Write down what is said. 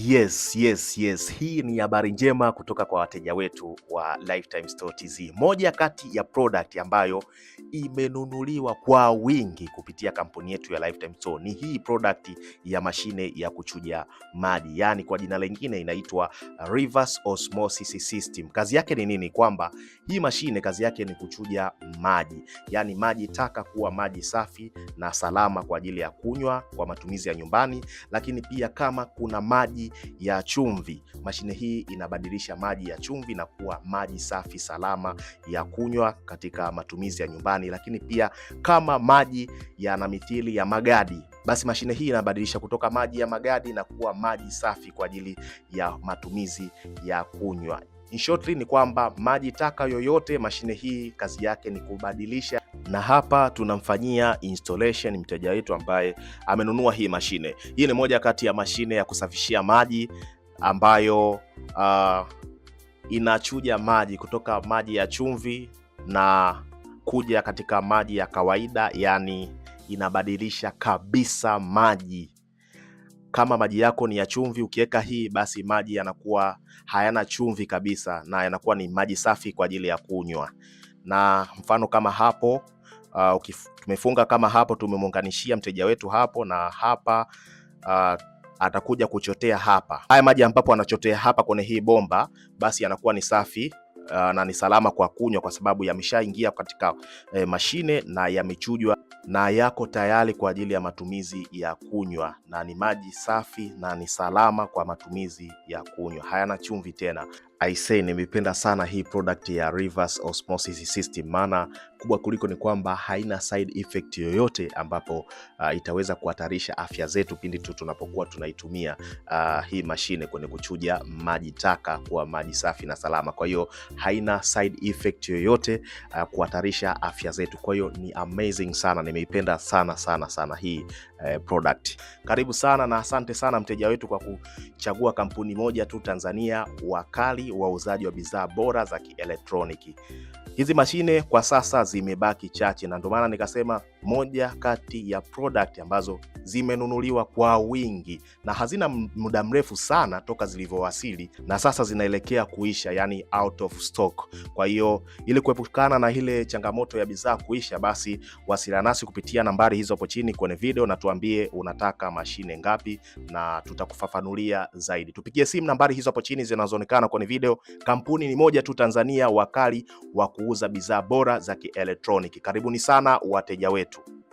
Yes. Hii ni habari njema kutoka kwa wateja wetu wa Lifetime Store TZ. Moja kati ya product ambayo imenunuliwa kwa wingi kupitia kampuni yetu ya Lifetime Store ni hii product ya mashine ya kuchuja maji, yaani kwa jina lingine inaitwa Reverse Osmosis System. Kazi yake ni nini? Kwamba hii mashine kazi yake ni kuchuja maji, yaani maji taka kuwa maji safi na salama kwa ajili ya kunywa kwa matumizi ya nyumbani, lakini pia kama kuna maji ya chumvi, mashine hii inabadilisha maji ya chumvi na kuwa maji safi salama ya kunywa katika matumizi ya nyumbani. Lakini pia kama maji yana mithili ya magadi, basi mashine hii inabadilisha kutoka maji ya magadi na kuwa maji safi kwa ajili ya matumizi ya kunywa. In shortly ni kwamba maji taka yoyote mashine hii kazi yake ni kubadilisha, na hapa tunamfanyia installation mteja wetu ambaye amenunua hii mashine. Hii ni moja kati ya mashine ya kusafishia maji ambayo inachuja maji kutoka maji ya chumvi na kuja katika maji ya kawaida, yani inabadilisha kabisa maji. Kama maji yako ni ya chumvi, ukiweka hii basi maji yanakuwa hayana chumvi kabisa na yanakuwa ni maji safi kwa ajili ya kunywa. Na mfano kama hapo tumefunga kama hapo, tumemuunganishia mteja wetu hapo, na hapa atakuja kuchotea hapa. Haya maji ambapo anachotea hapa kwenye hii bomba, basi yanakuwa ni safi na ni salama kwa kunywa kwa sababu yameshaingia katika mashine na yamechujwa na yako tayari kwa ajili ya matumizi ya kunywa, na ni maji safi na ni salama kwa matumizi ya kunywa, hayana chumvi tena. I say nimependa sana hii product ya Reverse Osmosis System, maana kubwa kuliko ni kwamba haina side effect yoyote ambapo itaweza kuhatarisha afya zetu pindi tu tunapokuwa tunaitumia hii mashine kwenye kuchuja maji taka kuwa maji safi na salama. Kwa hiyo haina side effect yoyote kuhatarisha afya zetu. Kwa hiyo ni amazing sana, nimeipenda sana hii product. Karibu sana na asante sana mteja wetu kwa kuchagua kampuni moja tu Tanzania, wakali wauzaji wa bidhaa bora za kielektroniki. Hizi mashine kwa sasa zimebaki chache, na ndio maana nikasema moja kati ya product ambazo zimenunuliwa kwa wingi na hazina muda mrefu sana toka zilivyowasili, na sasa zinaelekea kuisha, yani out of stock. Kwa hiyo ili kuepukana na ile changamoto ya bidhaa kuisha, basi wasiliana nasi kupitia nambari hizo hapo chini kwenye video na tuambie unataka mashine ngapi na tutakufafanulia zaidi. Tupigie simu nambari hizo hapo chini zinazoonekana kwenye video. Kampuni ni moja tu Tanzania, wakali wa kuuza bidhaa bora za kielektroniki. Karibuni sana wateja wetu.